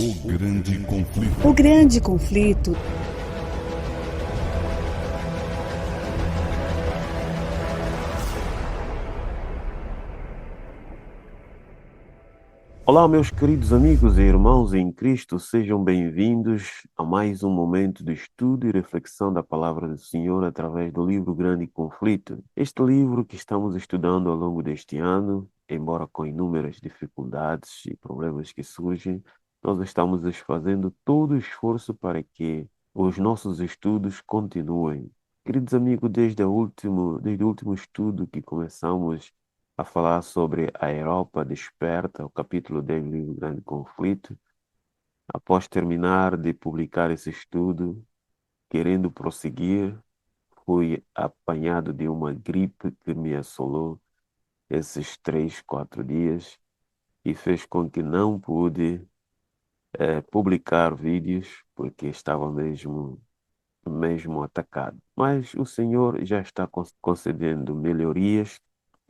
O grande conflito. O grande conflito. Olá, meus queridos amigos e irmãos em Cristo, sejam bem-vindos a mais um momento de estudo e reflexão da Palavra do Senhor através do livro Grande Conflito. Este livro que estamos estudando ao longo deste ano, embora com inúmeras dificuldades e problemas que surgem, nós estamos fazendo todo o esforço para que os nossos estudos continuem. Queridos amigos, desde o último estudo que começamos a falar sobre a Europa desperta, o capítulo 10 do livro Grande Conflito. Após terminar de publicar esse estudo, querendo prosseguir, fui apanhado de uma gripe que me assolou esses 3, 4 dias e fez com que não pude publicar vídeos porque estava mesmo atacado. Mas o Senhor já está concedendo melhorias,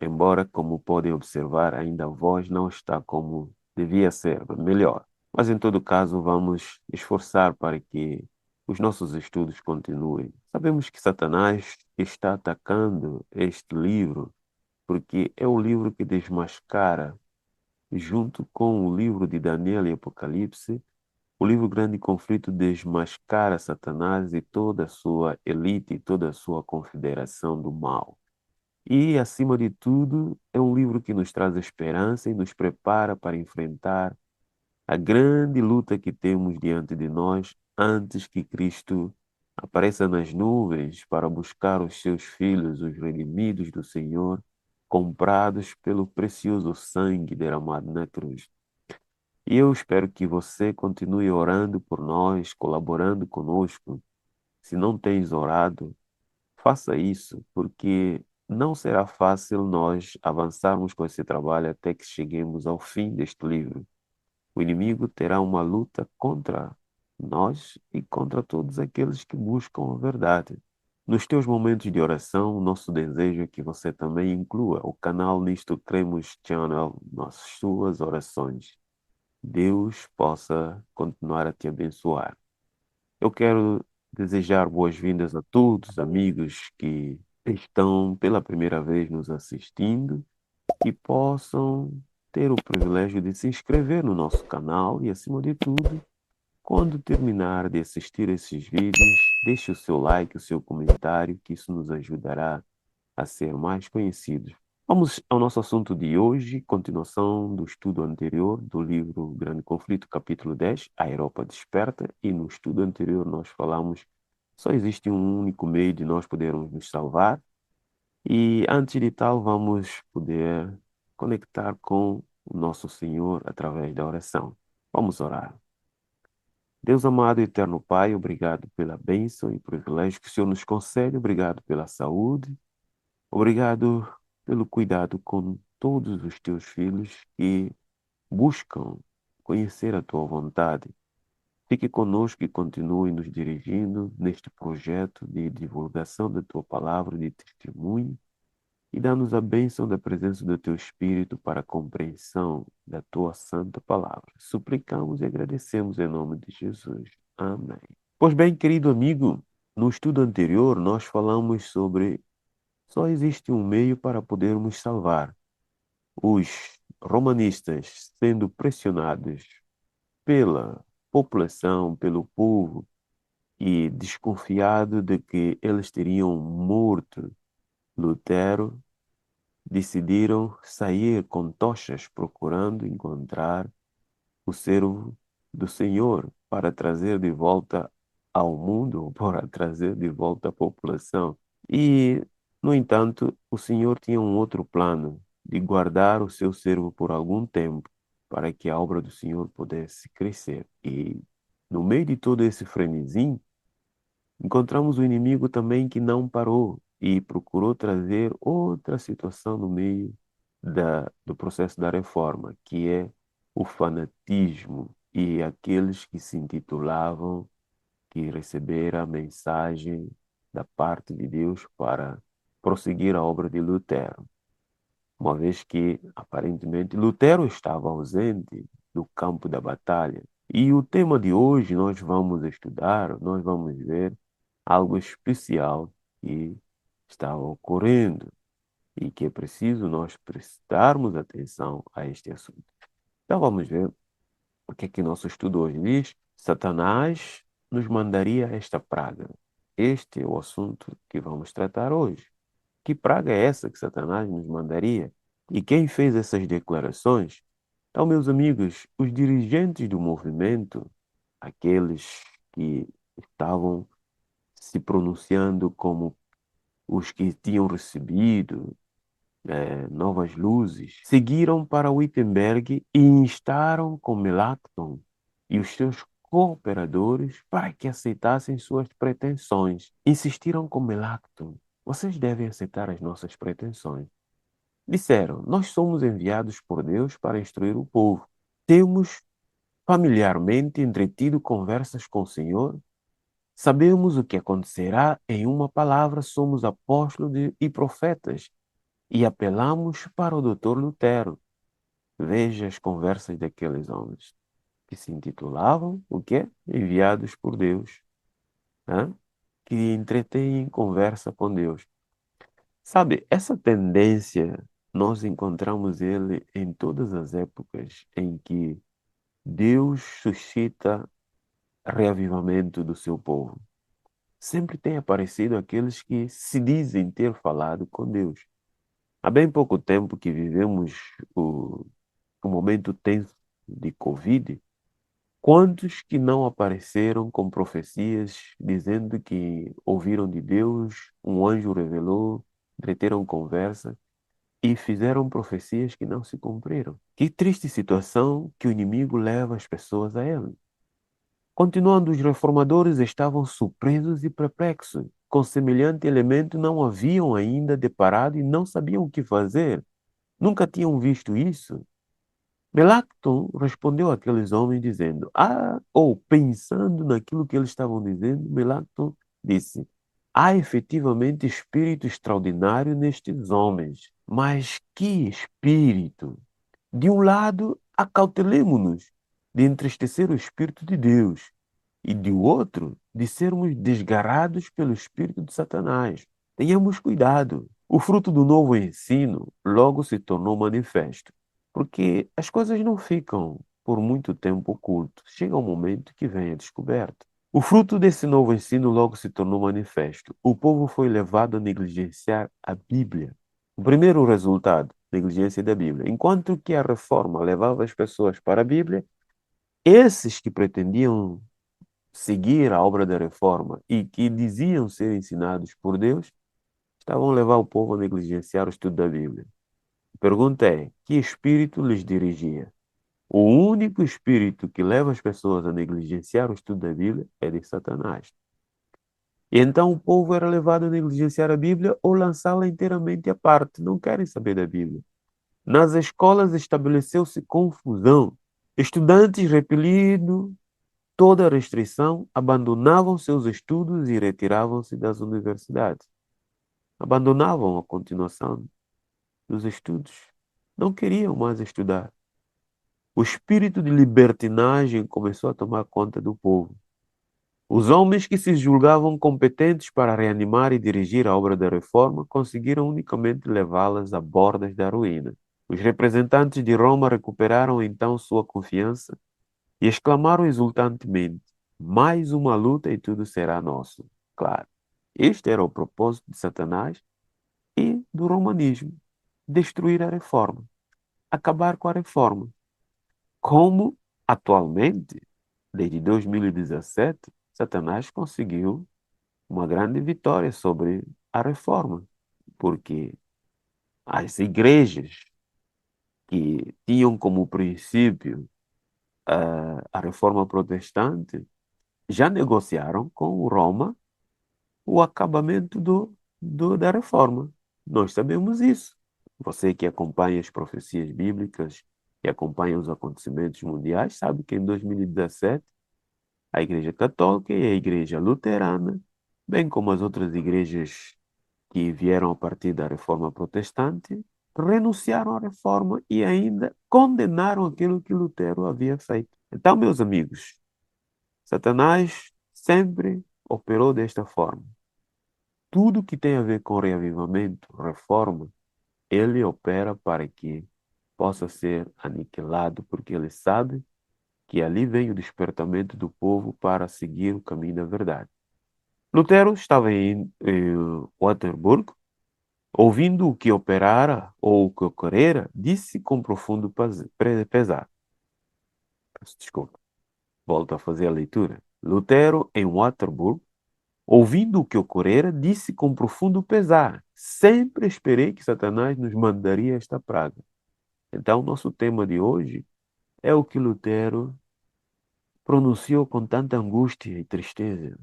embora, como podem observar, ainda a voz não está como devia ser, melhor. Mas, em todo caso, vamos esforçar para que os nossos estudos continuem. Sabemos que Satanás está atacando este livro porque é o livro que desmascara, junto com o livro de Daniel e Apocalipse, o livro Grande Conflito desmascara Satanás e toda a sua elite e toda a sua confederação do mal. E, acima de tudo, é um livro que nos traz esperança e nos prepara para enfrentar a grande luta que temos diante de nós antes que Cristo apareça nas nuvens para buscar os seus filhos, os redimidos do Senhor, comprados pelo precioso sangue derramado na cruz. E eu espero que você continue orando por nós, colaborando conosco. Se não tens orado, faça isso, porque não será fácil nós avançarmos com esse trabalho até que cheguemos ao fim deste livro. O inimigo terá uma luta contra nós e contra todos aqueles que buscam a verdade. Nos teus momentos de oração, o nosso desejo é que você também inclua o canal Nisto Cremos Channel nas suas orações. Deus possa continuar a te abençoar. Eu quero desejar boas-vindas a todos, amigos que estão pela primeira vez nos assistindo, que possam ter o privilégio de se inscrever no nosso canal e, acima de tudo, quando terminar de assistir esses vídeos, deixe o seu like, o seu comentário, que isso nos ajudará a ser mais conhecidos. Vamos ao nosso assunto de hoje, continuação do estudo anterior do livro Grande Conflito, capítulo 10, A Europa Desperta, e no estudo anterior nós falamos só existe um único meio de nós podermos nos salvar, e antes de tal vamos poder conectar com o nosso Senhor através da oração. Vamos orar. Deus amado e eterno Pai, obrigado pela bênção e privilégio que o Senhor nos concede, obrigado pela saúde, obrigado pelo cuidado com todos os teus filhos que buscam conhecer a tua vontade. Fique conosco e continue nos dirigindo neste projeto de divulgação da tua palavra, de testemunho, e dá-nos a bênção da presença do teu Espírito para a compreensão da tua santa palavra. Suplicamos e agradecemos em nome de Jesus. Amém. Pois bem, querido amigo, no estudo anterior nós falamos sobre só existe um meio para podermos salvar. Os romanistas, sendo pressionados pela população, pelo povo, e desconfiado de que eles teriam morto Lutero, decidiram sair com tochas procurando encontrar o servo do Senhor para trazer de volta ao mundo, ou para trazer de volta à população. E, no entanto, o Senhor tinha um outro plano, de guardar o seu servo por algum tempo, para que a obra do Senhor pudesse crescer. E, no meio de todo esse frenesim, encontramos o inimigo também que não parou e procurou trazer outra situação no meio do processo da reforma, que é o fanatismo e aqueles que se intitulavam que receberam a mensagem da parte de Deus para prosseguir a obra de Lutero, uma vez que aparentemente Lutero estava ausente do campo da batalha. E o tema de hoje nós vamos estudar, nós vamos ver algo especial que está ocorrendo e que é preciso nós prestarmos atenção a este assunto. Então vamos ver o que é que nosso estudo hoje diz. Satanás nos mandaria esta praga. Este é o assunto que vamos tratar hoje. Que praga é essa que Satanás nos mandaria? E quem fez essas declarações? Então, meus amigos, os dirigentes do movimento, aqueles que estavam se pronunciando como os que tinham recebido novas luzes, seguiram para Wittenberg e instaram com Melanchthon e os seus cooperadores para que aceitassem suas pretensões. Insistiram com Melanchthon: vocês devem aceitar as nossas pretensões. Disseram: nós somos enviados por Deus para instruir o povo. Temos familiarmente entretido conversas com o Senhor. Sabemos o que acontecerá em uma palavra, somos apóstolos e profetas e apelamos para o Dr. Lutero. Veja as conversas daqueles homens que se intitulavam o quê? Enviados por Deus, né? Que entretêm conversa com Deus. Sabe, essa tendência nós encontramos ele em todas as épocas em que Deus suscita reavivamento do seu povo. Sempre tem aparecido aqueles que se dizem ter falado com Deus. Há bem pouco tempo que vivemos o momento tenso de Covid, quantos que não apareceram com profecias dizendo que ouviram de Deus, um anjo revelou, entreteram conversa e fizeram profecias que não se cumpriram? Que triste situação que o inimigo leva as pessoas a ele. Continuando, os reformadores estavam surpresos e perplexos. Com semelhante elemento não haviam ainda deparado e não sabiam o que fazer. Nunca tinham visto isso. Melanchthon respondeu àqueles homens dizendo, ou pensando naquilo que eles estavam dizendo, Melanchthon disse, há efetivamente espírito extraordinário nestes homens, mas que espírito? De um lado, acautelemo-nos de entristecer o Espírito de Deus, e de outro, de sermos desgarrados pelo Espírito de Satanás. Tenhamos cuidado. O fruto do novo ensino logo se tornou manifesto, porque as coisas não ficam por muito tempo ocultas. Chega um momento que vem a descoberta. O fruto desse novo ensino logo se tornou manifesto. O povo foi levado a negligenciar a Bíblia. O primeiro resultado, negligência da Bíblia. Enquanto que a reforma levava as pessoas para a Bíblia, esses que pretendiam seguir a obra da reforma e que diziam ser ensinados por Deus, estavam a levar o povo a negligenciar o estudo da Bíblia. A pergunta é, que espírito lhes dirigia? O único espírito que leva as pessoas a negligenciar o estudo da Bíblia é de Satanás. E então o povo era levado a negligenciar a Bíblia ou lançá-la inteiramente à parte. Não querem saber da Bíblia. Nas escolas estabeleceu-se confusão. Estudantes, repelindo toda a restrição, abandonavam seus estudos e retiravam-se das universidades. Abandonavam a continuação dos estudos. Não queriam mais estudar. O espírito de libertinagem começou a tomar conta do povo. Os homens que se julgavam competentes para reanimar e dirigir a obra da reforma conseguiram unicamente levá-las a bordas da ruína. Os representantes de Roma recuperaram então sua confiança e exclamaram exultantemente: mais uma luta e tudo será nosso. Claro, este era o propósito de Satanás e do romanismo: destruir a reforma, acabar com a reforma. Como atualmente, desde 2017, Satanás conseguiu uma grande vitória sobre a reforma, porque as igrejas que tinham como princípio a reforma protestante já negociaram com Roma o acabamento da reforma. Nós sabemos isso. Você que acompanha as profecias bíblicas e acompanha os acontecimentos mundiais, sabe que em 2017 a Igreja Católica e a Igreja Luterana, bem como as outras igrejas que vieram a partir da Reforma Protestante, renunciaram à reforma e ainda condenaram aquilo que Lutero havia feito. Então, meus amigos, Satanás sempre operou desta forma. Tudo que tem a ver com reavivamento, reforma, ele opera para que possa ser aniquilado, porque ele sabe que ali vem o despertamento do povo para seguir o caminho da verdade. Lutero estava em Wittenberg, ouvindo o que operara ou o que ocorrera, disse com profundo pesar. Desculpa, volto a fazer a leitura. Lutero, em Wittenberg, ouvindo o que ocorrera, disse com profundo pesar: sempre esperei que Satanás nos mandaria esta praga. Então, nosso tema de hoje é o que Lutero pronunciou com tanta angústia e tristeza.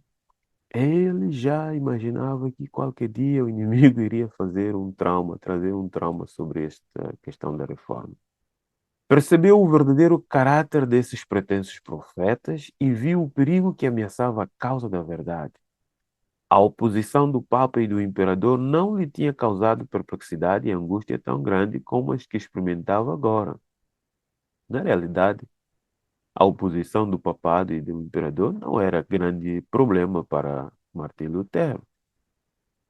Ele já imaginava que qualquer dia o inimigo iria fazer um trauma, trazer um trauma sobre esta questão da reforma. Percebeu o verdadeiro caráter desses pretensos profetas e viu o perigo que ameaçava a causa da verdade. A oposição do Papa e do Imperador não lhe tinha causado perplexidade e angústia tão grande como as que experimentava agora. Na realidade, a oposição do papado e do imperador não era grande problema para Martim Lutero.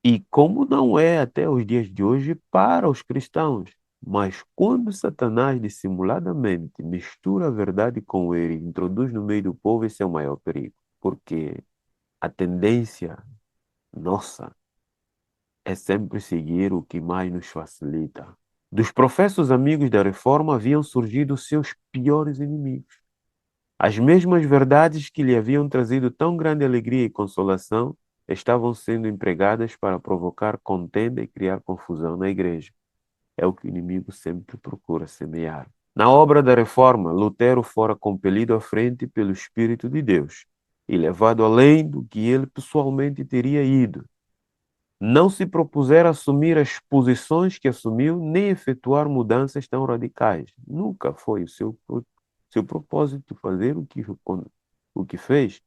E como não é até os dias de hoje para os cristãos. Mas quando Satanás dissimuladamente mistura a verdade com o erro e introduz no meio do povo, esse é o maior perigo. Porque a tendência nossa é sempre seguir o que mais nos facilita. Dos professos amigos da reforma haviam surgido seus piores inimigos. As mesmas verdades que lhe haviam trazido tão grande alegria e consolação estavam sendo empregadas para provocar contenda e criar confusão na igreja. É o que o inimigo sempre procura semear. Na obra da reforma, Lutero fora compelido à frente pelo Espírito de Deus e levado além do que ele pessoalmente teria ido. Não se propusera assumir as posições que assumiu, nem efetuar mudanças tão radicais. Nunca foi o seu propósito fazer o que fez,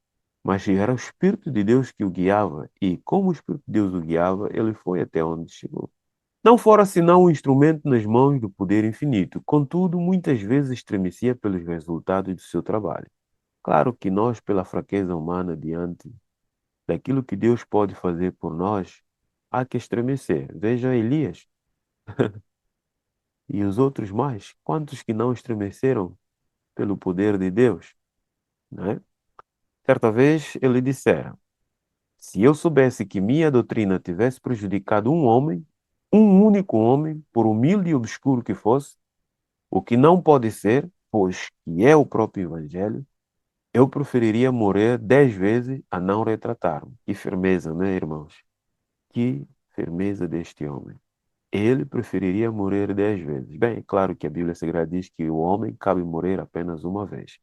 mas era o Espírito de Deus que o guiava, e como o Espírito de Deus o guiava, ele foi até onde chegou. Não fora senão um instrumento nas mãos do poder infinito, contudo, muitas vezes estremecia pelos resultados do seu trabalho. Claro que nós, pela fraqueza humana diante daquilo que Deus pode fazer por nós, há que estremecer. Veja Elias e os outros mais. Quantos que não estremeceram pelo poder de Deus, né? Certa vez ele dissera: se eu soubesse que minha doutrina tivesse prejudicado um homem, um único homem, por humilde e obscuro que fosse, o que não pode ser, pois que é o próprio Evangelho, eu preferiria morrer 10 vezes a não retratar-me. Que firmeza, né, irmãos? Que firmeza deste homem. Ele preferiria morrer 10 vezes. Bem, é claro que a Bíblia Sagrada diz que o homem cabe morrer apenas uma vez.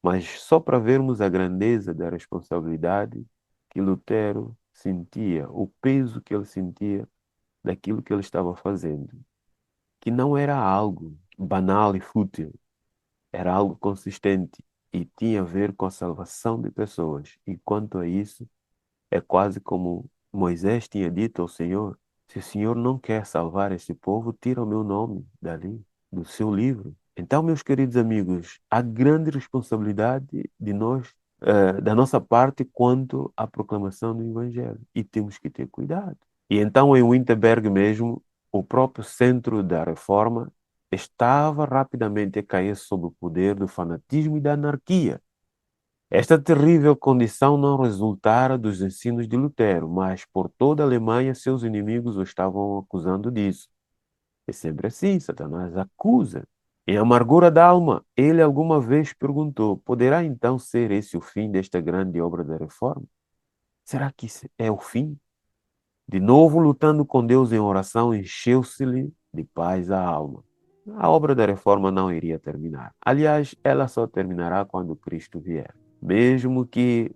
Mas só para vermos a grandeza da responsabilidade que Lutero sentia, o peso que ele sentia daquilo que ele estava fazendo, que não era algo banal e fútil, era algo consistente e tinha a ver com a salvação de pessoas. E quanto a isso, é quase como Moisés tinha dito ao Senhor: se o Senhor não quer salvar esse povo, tira o meu nome dali, do seu livro. Então, meus queridos amigos, há grande responsabilidade de nós, da nossa parte, quanto à proclamação do Evangelho. E temos que ter cuidado. E então, em Wittenberg mesmo, o próprio centro da reforma estava rapidamente a cair sob o poder do fanatismo e da anarquia. Esta terrível condição não resultara dos ensinos de Lutero, mas por toda a Alemanha seus inimigos o estavam acusando disso. É sempre assim, Satanás acusa. Em amargura da alma, ele alguma vez perguntou: poderá então ser esse o fim desta grande obra da reforma? Será que é o fim? De novo, lutando com Deus em oração, encheu-se-lhe de paz a alma. A obra da reforma não iria terminar. Aliás, ela só terminará quando Cristo vier. Mesmo que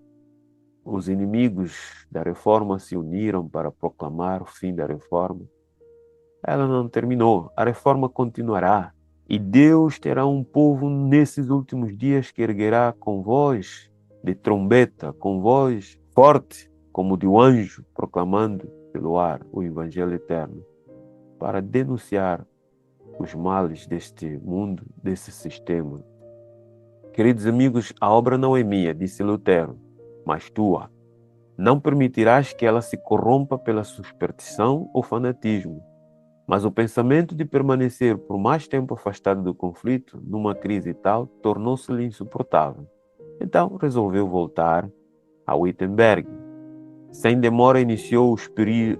os inimigos da reforma se uniram para proclamar o fim da reforma, ela não terminou. A reforma continuará. E Deus terá um povo nesses últimos dias que erguerá com voz de trombeta, com voz forte, como de um anjo, proclamando pelo ar o Evangelho eterno, para denunciar os males deste mundo, desse sistema. Queridos amigos, a obra não é minha, disse Lutero, mas tua. Não permitirás que ela se corrompa pela superstição ou fanatismo. Mas o pensamento de permanecer por mais tempo afastado do conflito, numa crise tal, tornou-se-lhe insuportável. Então resolveu voltar a Wittenberg. Sem demora iniciou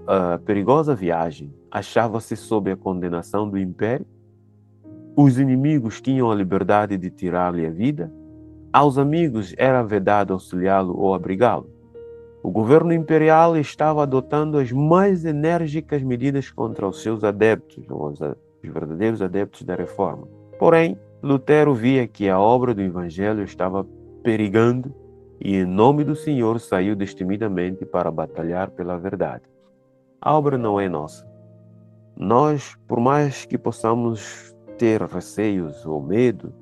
a perigosa viagem. Achava-se sob a condenação do império. Os inimigos tinham a liberdade de tirar-lhe a vida. Aos amigos era vedado auxiliá-lo ou abrigá-lo. O governo imperial estava adotando as mais enérgicas medidas contra os seus adeptos, os verdadeiros adeptos da reforma. Porém, Lutero via que a obra do Evangelho estava perigando e, em nome do Senhor, saiu destemidamente para batalhar pela verdade. A obra não é nossa. Nós, por mais que possamos ter receios ou medo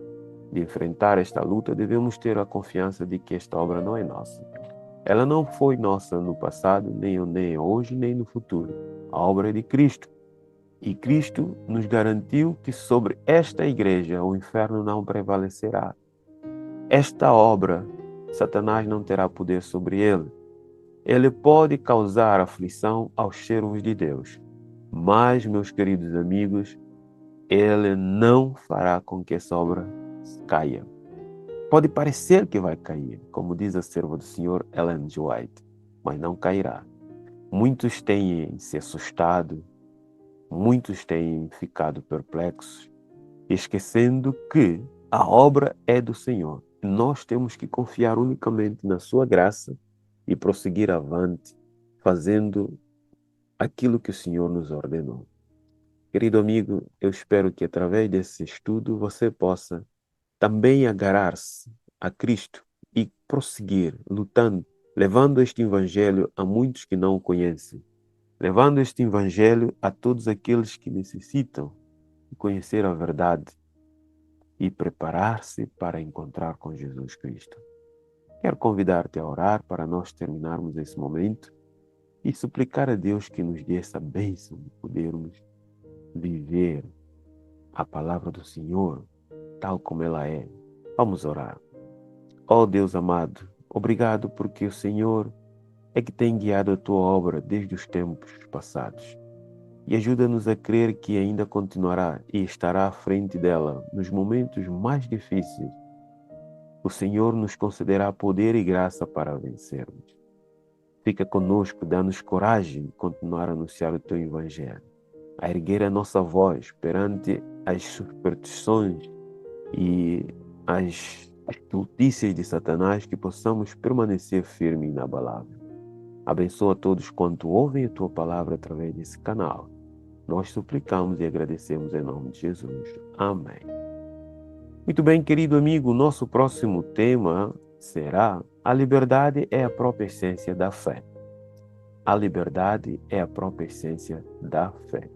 de enfrentar esta luta, devemos ter a confiança de que esta obra não é nossa. Ela não foi nossa no passado, nem hoje, nem no futuro. A obra é de Cristo. E Cristo nos garantiu que sobre esta igreja o inferno não prevalecerá. Esta obra, Satanás não terá poder sobre ele. Ele pode causar aflição aos servos de Deus. Mas, meus queridos amigos, ele não fará com que essa obra caia. Pode parecer que vai cair, como diz a serva do Senhor Ellen G. White, mas não cairá. Muitos têm se assustado, muitos têm ficado perplexos, esquecendo que a obra é do Senhor. Nós temos que confiar unicamente na sua graça e prosseguir avante, fazendo aquilo que o Senhor nos ordenou. Querido amigo, eu espero que através desse estudo você possa também agarrar-se a Cristo e prosseguir lutando, levando este Evangelho a muitos que não o conhecem, levando este Evangelho a todos aqueles que necessitam conhecer a verdade e preparar-se para encontrar com Jesus Cristo. Quero convidar-te a orar para nós terminarmos esse momento e suplicar a Deus que nos dê essa bênção de podermos viver a palavra do Senhor tal como ela é. Vamos orar. Ó Deus amado, obrigado porque o Senhor é que tem guiado a tua obra desde os tempos passados. E ajuda-nos a crer que ainda continuará e estará à frente dela nos momentos mais difíceis. O Senhor nos concederá poder e graça para vencermos. Fica conosco, dá-nos coragem de continuar a anunciar o teu Evangelho, a erguer a nossa voz perante as superstições e as estultícias de Satanás, que possamos permanecer firme e inabalável. Abençoa todos quanto ouvem a tua palavra através desse canal. Nós suplicamos e agradecemos em nome de Jesus. Amém. Muito bem, querido amigo, nosso próximo tema será: a liberdade é a própria essência da fé. A liberdade é a própria essência da fé.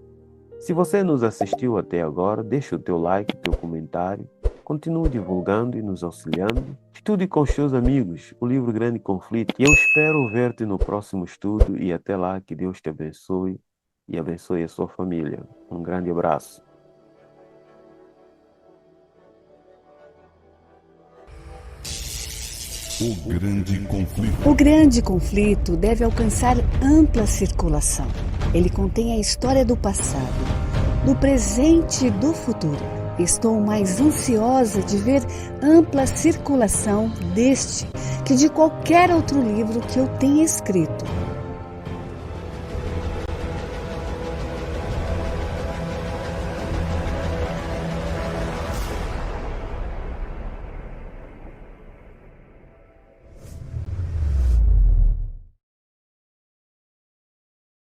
Se você nos assistiu até agora, deixa o teu like, o teu comentário, continue divulgando e nos auxiliando. Estude com os seus amigos o livro Grande Conflito. E eu espero ver-te no próximo estudo e até lá, que Deus te abençoe e abençoe a sua família. Um grande abraço. O Grande Conflito. O Grande Conflito deve alcançar ampla circulação. Ele contém a história do passado, do presente e do futuro. Estou mais ansiosa de ver ampla circulação deste que de qualquer outro livro que eu tenha escrito.